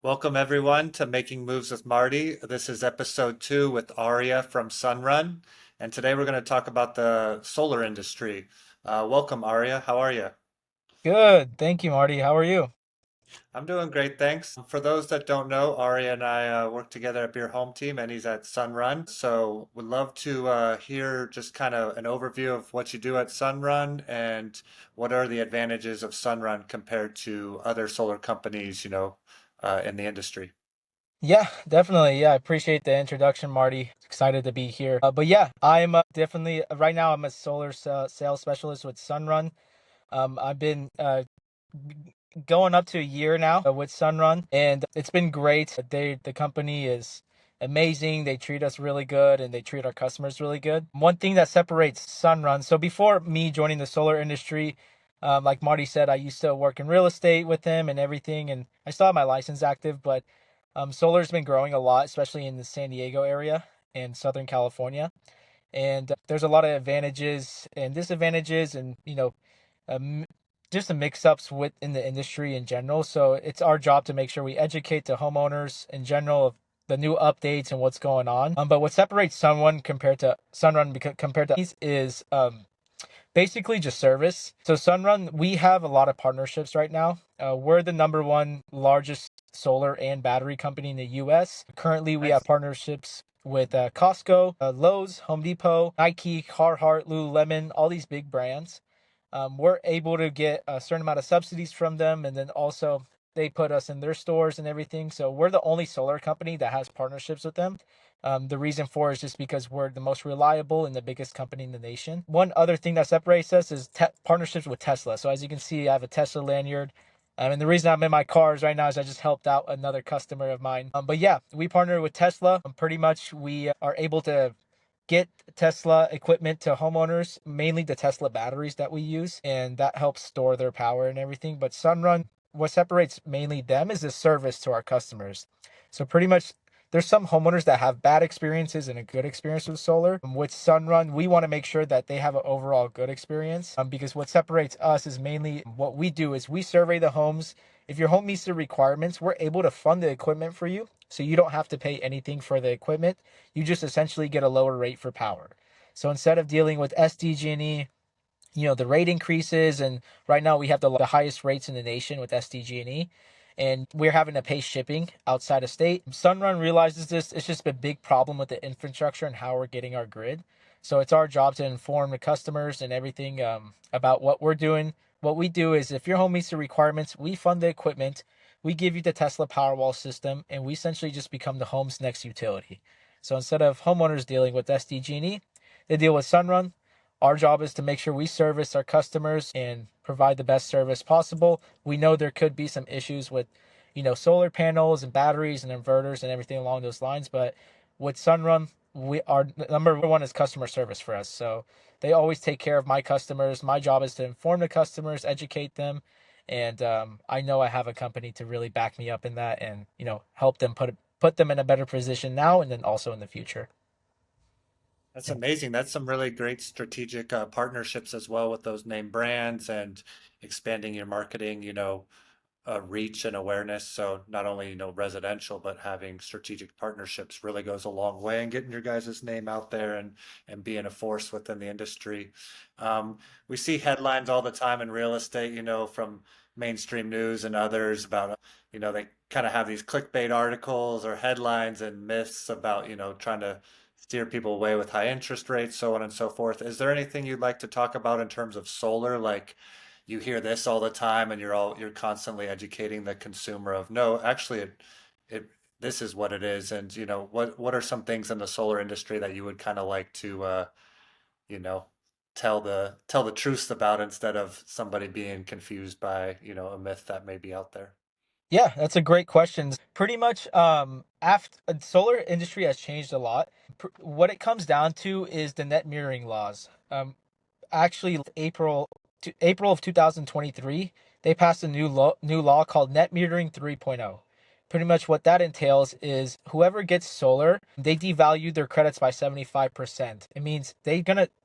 Welcome everyone to Making Moves with Marty. This is episode 2 with Aria from Sunrun, and today we're going to talk about the solar industry. Welcome, Aria. How are you? Good. Thank you, Marty. How are you? I'm doing great, thanks. For those that don't know, Aria and I work together at your home team, and he's at Sunrun. So would love to hear just kind of an overview of what you do at Sunrun and what are the advantages of Sunrun compared to other solar companies, in the industry. Yeah, definitely. Yeah, I appreciate the introduction, Marty. Excited to be here. But yeah, I'm definitely right now. I'm a sales specialist with Sunrun. I've been going up to a year now with Sunrun, and it's been great. The company is amazing. They treat us really good, and they treat our customers really good. One thing that separates Sunrun. So before me joining the solar industry, like Marty said, I used to work in real estate with him and everything, and I still have my license active, but solar's been growing a lot, especially in the San Diego area and Southern California. And there's a lot of advantages and disadvantages, and um, just the mix-ups within the industry in general. So it's our job to make sure we educate the homeowners in general of the new updates and what's going on. But what separates Sunrun compared to these is basically just service. So Sunrun, we have a lot of partnerships right now. We're the number one largest solar and battery company in the U.S. Currently, we have Nice. partnerships with Costco, Lowe's, Home Depot, Nike, Carhartt, Lululemon, all these big brands. We're able to get a certain amount of subsidies from them, and then also they put us in their stores and everything. So we're the only solar company that has partnerships with them. The reason for is just because we're the most reliable and the biggest company in the nation. One other thing that separates us is partnerships with Tesla. So as you can see, I have a Tesla lanyard. And the reason I'm in my cars right now is I just helped out another customer of mine. But yeah, we partner with Tesla. Pretty much we are able to get Tesla equipment to homeowners, mainly the Tesla batteries that we use, and that helps store their power and everything. But Sunrun, what separates mainly them is the service to our customers. So pretty much there's some homeowners that have bad experiences and a good experience with solar. With Sunrun, we want to make sure that they have an overall good experience because what separates us is mainly what we do is we survey the homes. If your home meets the requirements, we're able to fund the equipment for you. So you don't have to pay anything for the equipment. You just essentially get a lower rate for power. So instead of dealing with SDG&E, the rate increases, and right now we have the highest rates in the nation with SDG&E, and we're having to pay shipping outside of state. Sunrun realizes this. It's just a big problem with the infrastructure and how we're getting our grid. So it's our job to inform the customers and everything about what we're doing. What we do is if your home meets the requirements, we fund the equipment, we give you the Tesla Powerwall system, and we essentially just become the home's next utility. So instead of homeowners dealing with SDG&E, they deal with Sunrun. Our job is to make sure we service our customers and provide the best service possible. We know there could be some issues with, solar panels and batteries and inverters and everything along those lines, but with Sunrun, we our number one is customer service for us. So they always take care of my customers. My job is to inform the customers, educate them, and I know I have a company to really back me up in that, and help them put them in a better position now and then also in the future. That's amazing. That's some really great strategic partnerships as well with those name brands and expanding your marketing, reach and awareness. So not only, residential, but having strategic partnerships really goes a long way in getting your guys' name out there and being a force within the industry. We see headlines all the time in real estate, from mainstream news and others about, they kind of have these clickbait articles or headlines and myths about, trying to steer people away with high interest rates, so on and so forth. Is there anything you'd like to talk about in terms of solar? Like you hear this all the time and you're constantly educating the consumer of no, actually it this is what it is. And what are some things in the solar industry that you would kind of like to you know, tell the truth about instead of somebody being confused by, a myth that may be out there? Yeah, that's a great question. Pretty much, after solar industry has changed a lot. What it comes down to is the net metering laws. Actually, April of 2023, they passed a new law called Net Metering 3.0. Pretty much what that entails is whoever gets solar, they devalue their credits by 75%. It means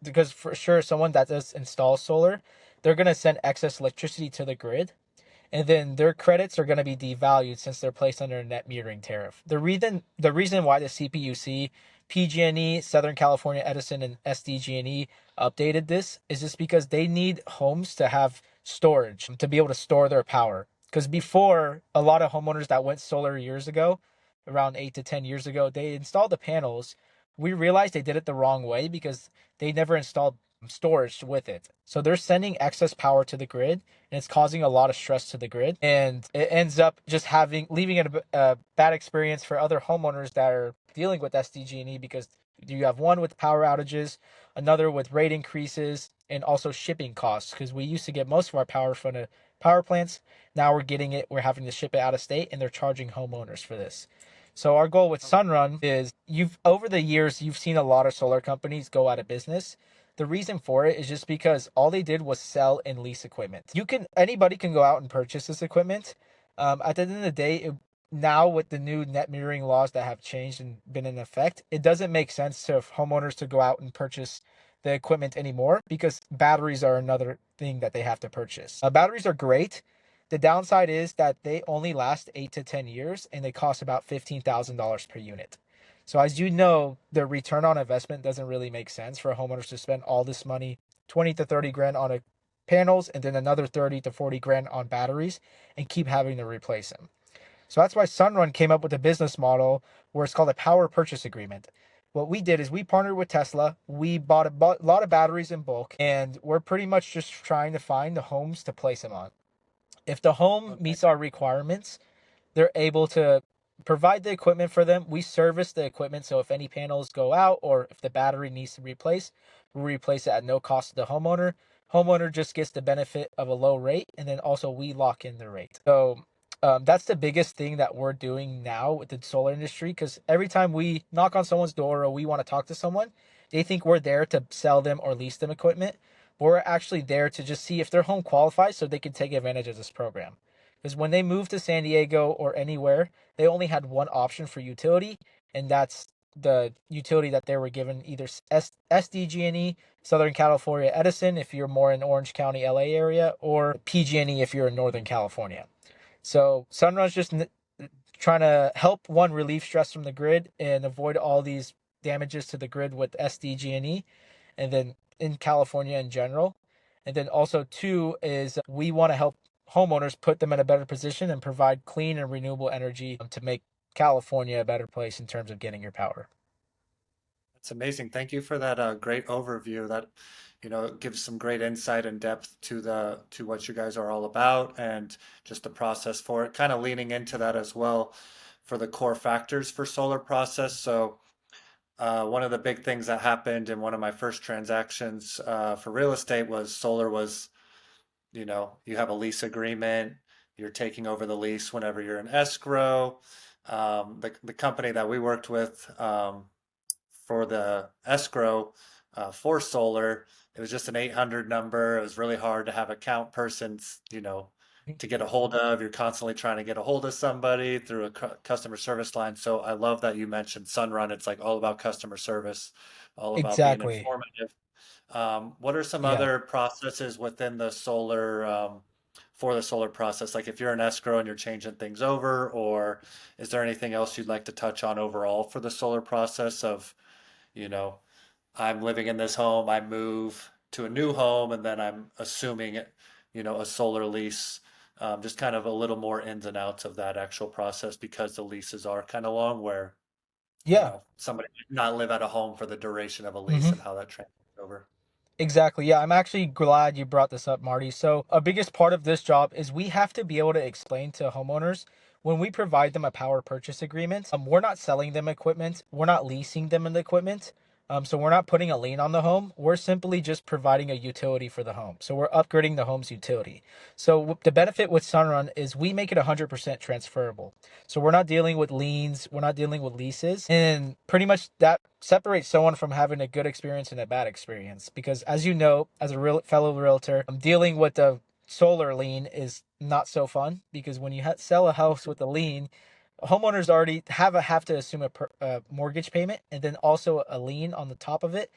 because for sure someone that does install solar, they're gonna send excess electricity to the grid, and then their credits are going to be devalued since they're placed under a net metering tariff. The reason why the CPUC, PG&E, Southern California Edison, and SDG&E updated this is just because they need homes to have storage to be able to store their power. Because before, a lot of homeowners that went solar years ago, around 8 to 10 years ago, they installed the panels. We realized they did it the wrong way because they never installed storage with it. So they're sending excess power to the grid, and it's causing a lot of stress to the grid. And it ends up just leaving it a bad experience for other homeowners that are dealing with SDG&E, because you have one with power outages, another with rate increases, and also shipping costs. Because we used to get most of our power from the power plants. Now we're having to ship it out of state, and they're charging homeowners for this. So our goal with Oh, Sunrun is, you've over the years you've seen a lot of solar companies go out of business. The reason for it is just because all they did was sell and lease equipment. Anybody can go out and purchase this equipment. At the end of the day, now with the new net metering laws that have changed and been in effect, it doesn't make sense to homeowners to go out and purchase the equipment anymore, because batteries are another thing that they have to purchase. Batteries are great. The downside is that they only last 8 to 10 years, and they cost about $15,000 per unit. So as you know, the return on investment doesn't really make sense for homeowners to spend all this money, 20 to 30 grand on panels, and then another 30 to 40 grand on batteries, and keep having to replace them. So that's why Sunrun came up with a business model where it's called a power purchase agreement. What we did is we partnered with Tesla. We bought a lot of batteries in bulk, and we're pretty much just trying to find the homes to place them on. If the home okay. meets our requirements, they're able to provide the equipment for them. We service the equipment. So if any panels go out or if the battery needs to replace, we replace it at no cost to the homeowner. Homeowner just gets the benefit of a low rate, and then also we lock in the rate. So that's the biggest thing that we're doing now with the solar industry, because every time we knock on someone's door or we want to talk to someone, they think we're there to sell them or lease them equipment. But we're actually there to just see if their home qualifies so they can take advantage of this program. Because when they moved to San Diego or anywhere, they only had one option for utility, and that's the utility that they were given, either SDG&E, Southern California Edison, if you're more in Orange County, LA area, or PG&E if you're in Northern California. So Sunrun's just trying to help, one, relieve stress from the grid and avoid all these damages to the grid with SDG&E, and then in California in general. And then also two is we want to help homeowners, put them in a better position and provide clean and renewable energy to make California a better place in terms of getting your power. That's amazing. Thank you for that great overview. That, gives some great insight and depth to what you guys are all about and just the process for it. Kind of leaning into that as well for the core factors for solar process. So, one of the big things that happened in one of my first transactions for real estate was solar was, you have a lease agreement, you're taking over the lease whenever you're in escrow. The company that we worked with, for the escrow for solar. It was just an 800 number. It was really hard to have account persons, to get a hold of. You're constantly trying to get a hold of somebody through a customer service line. So I love that you mentioned Sunrun. It's like all about customer service, all about being Exactly. informative. What are some Yeah. other processes within the solar, for the solar process? Like if you're in escrow and you're changing things over, or is there anything else you'd like to touch on overall for the solar process of, you know, I'm living in this home, I move to a new home, and then I'm assuming it, a solar lease. Just kind of a little more ins and outs of that actual process because the leases are kind of long, where, Yeah. somebody might not live at a home for the duration of a lease Hmm. and how that translates over. Exactly. Yeah, I'm actually glad you brought this up, Marty. So, a biggest part of this job is we have to be able to explain to homeowners, when we provide them a power purchase agreement, we're not selling them equipment, we're not leasing them an equipment. So we're not putting a lien on the home. We're simply just providing a utility for the home. So we're upgrading the home's utility. So the benefit with Sunrun is we make it 100% transferable. So we're not dealing with liens, we're not dealing with leases, and pretty much that separates someone from having a good experience and a bad experience. Because as you know, as a real fellow realtor, dealing with the solar lien is not so fun, because when you sell a house with a lien, homeowners already have to assume a mortgage payment and then also a lien on the top of it.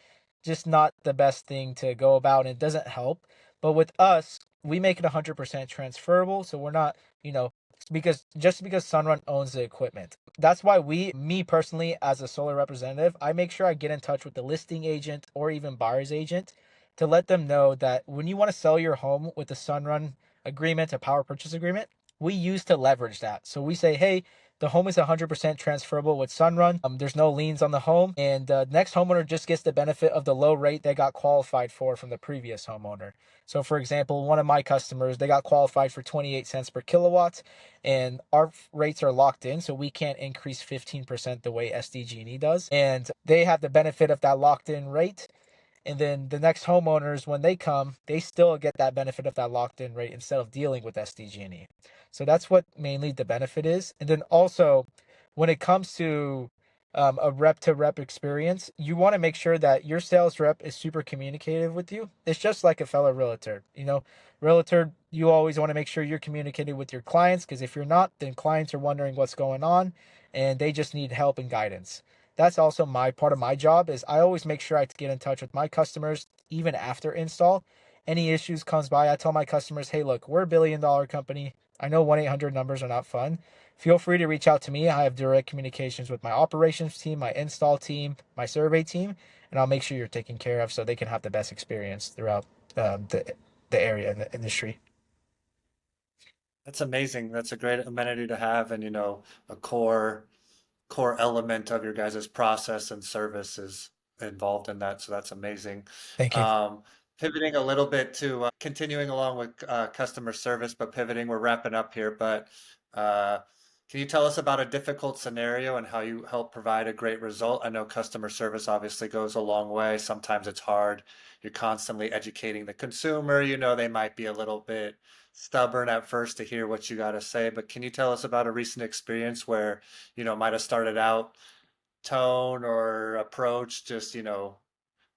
Just not the best thing to go about, and it doesn't help. But with us, we make it 100% transferable. So we're not, you know, because Sunrun owns the equipment. That's why me personally, as a solar representative, I make sure I get in touch with the listing agent or even buyer's agent to let them know that when you want to sell your home with a Sunrun agreement, a power purchase agreement, we use to leverage that. So we say, hey, the home is 100% transferable with Sunrun. There's no liens on the home, and the next homeowner just gets the benefit of the low rate they got qualified for from the previous homeowner. So, for example, one of my customers, they got qualified for 28 cents per kilowatt, and our rates are locked in, so we can't increase 15% the way SDG&E does. And they have the benefit of that locked in rate, and then the next homeowners, when they come, they still get that benefit of that locked in rate instead of dealing with SDG&E. So that's what mainly the benefit is. And then also, when it comes to a rep to rep experience, you want to make sure that your sales rep is super communicative with you. It's just like a fellow realtor. Realtor, you always want to make sure you're communicating with your clients, because if you're not, then clients are wondering what's going on and they just need help and guidance. That's also my part of my job, is I always make sure I get in touch with my customers even after install. Any issues comes by, I tell my customers, hey, look, we're $1 billion company. I know 1-800 numbers are not fun. Feel free to reach out to me. I have direct communications with my operations team, my install team, my survey team, and I'll make sure you're taken care of so they can have the best experience throughout the area and the industry. That's amazing. That's a great amenity to have, and a core element of your guys' process and service is involved in that. So that's amazing. Thank you. Um, Pivoting a little bit to continuing along with customer service, but pivoting, we're wrapping up here. But uh, can you tell us about a difficult scenario and how you help provide a great result? I know customer service obviously goes a long way. Sometimes it's hard. You're constantly educating the consumer. They might be a little bit stubborn at first to hear what you got to say, but can you tell us about a recent experience where might have started out tone or approach just,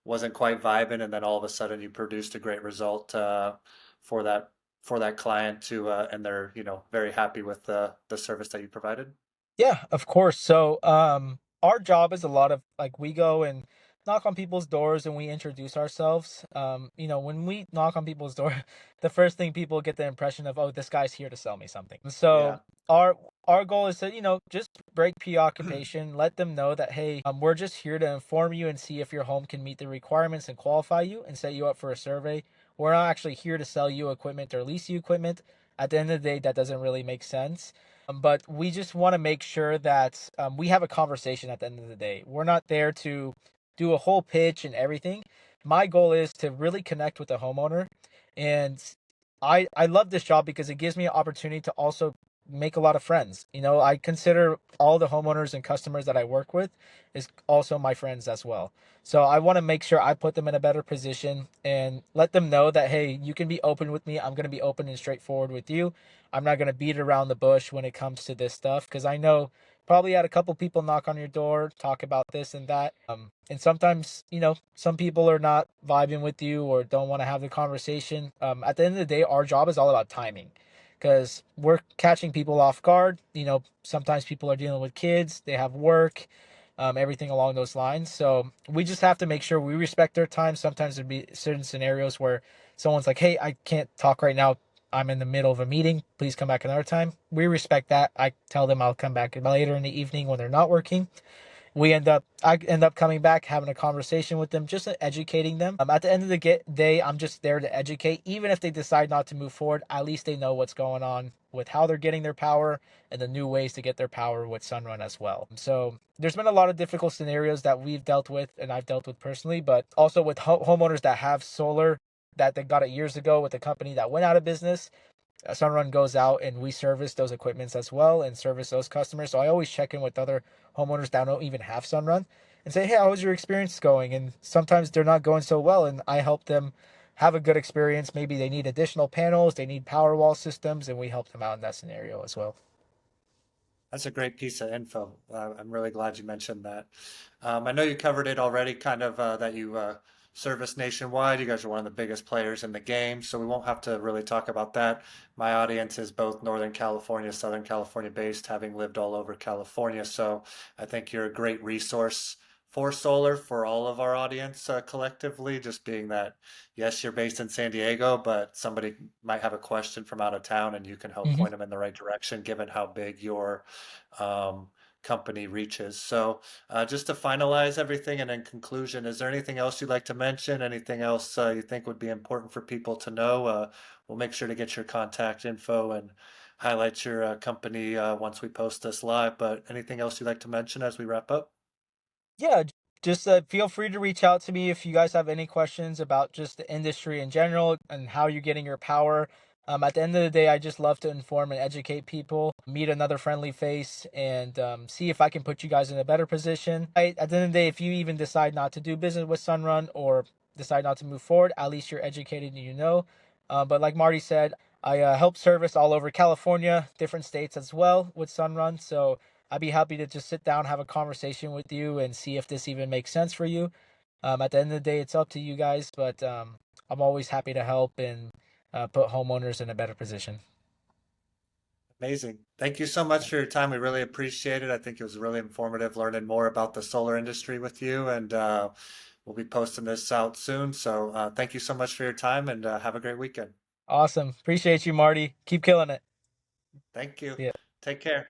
wasn't quite vibing, and then all of a sudden you produced a great result for that for that client and they're, very happy with the service that you provided? Yeah, of course. So, our job is a lot of like we go and knock on people's doors and we introduce ourselves. When we knock on people's door, the first thing people get the impression of, oh, this guy's here to sell me something. So Yeah. our our goal is to, just break preoccupation, let them know that, hey, we're just here to inform you and see if your home can meet the requirements and qualify you and set you up for a survey. We're not actually here to sell you equipment or lease you equipment. At the end of the day, that doesn't really make sense. But we just want to make sure that we have a conversation at the end of the day. We're not there to do a whole pitch and everything. My goal is to really connect with the homeowner. And I love this job because it gives me an opportunity to also make a lot of friends. I consider all the homeowners and customers that I work with is also my friends as well. So I want to make sure I put them in a better position and let them know that, hey, you can be open with me. I'm going to be open and straightforward with you. I'm not going to beat around the bush when it comes to this stuff, because I know probably had a couple people knock on your door, talk about this and that. And sometimes, some people are not vibing with you or don't want to have the conversation. At the end of the day, our job is all about timing, because we're catching people off guard. Sometimes people are dealing with kids, they have work, everything along those lines. So we just have to make sure we respect their time. Sometimes there'd be certain scenarios where someone's like, hey, I can't talk right now. I'm in the middle of a meeting. Please come back another time. We respect that. I tell them I'll come back later in the evening when they're not working. I end up coming back, having a conversation with them, just educating them. At the end of the day, I'm just there to educate. Even if they decide not to move forward, at least they know what's going on with how they're getting their power and the new ways to get their power with Sunrun as well. So there's been a lot of difficult scenarios that we've dealt with and I've dealt with personally, but also with homeowners that have solar that they got it years ago with a company that went out of business. Sunrun goes out and we service those equipments as well and service those customers. So I always check in with other homeowners that don't even have Sunrun and say, hey, how's your experience going? And sometimes they're not going so well, and I help them have a good experience. Maybe they need additional panels, they need power wall systems, and we help them out in that scenario as well. That's a great piece of info. I'm really glad you mentioned that. I know you covered it already, kind of that you service nationwide. You guys are one of the biggest players in the game, so we won't have to really talk about that. My audience is both Northern California, Southern California based, having lived all over California. So I think you're a great resource for solar for all of our audience collectively, just being that, yes, you're based in San Diego, but somebody might have a question from out of town and you can help Hmm. point them in the right direction given how big your um, company reaches. So, just to finalize everything and in conclusion, is there anything else you'd like to mention? Anything else you think would be important for people to know? We'll make sure to get your contact info and highlight your company once we post this live. But anything else you'd like to mention as we wrap up? Yeah, just feel free to reach out to me if you guys have any questions about just the industry in general and how you're getting your power. At the end of the day, I just love to inform and educate people, meet another friendly face, and see if I can put you guys in a better position. At the end of the day, if you even decide not to do business with Sunrun or decide not to move forward, at least you're educated and you know. But like Marty said, I help service all over California, different states as well with Sunrun. So I'd be happy to just sit down, have a conversation with you, and see if this even makes sense for you. At the end of the day, it's up to you guys, but I'm always happy to help and put homeowners in a better position. Amazing. Thank you so much for your time. We really appreciate it. I think it was really informative learning more about the solar industry with you, and we'll be posting this out soon. So thank you so much for your time, and have a great weekend. Awesome. Appreciate you, Marty. Keep killing it. Thank you. See ya. Take care.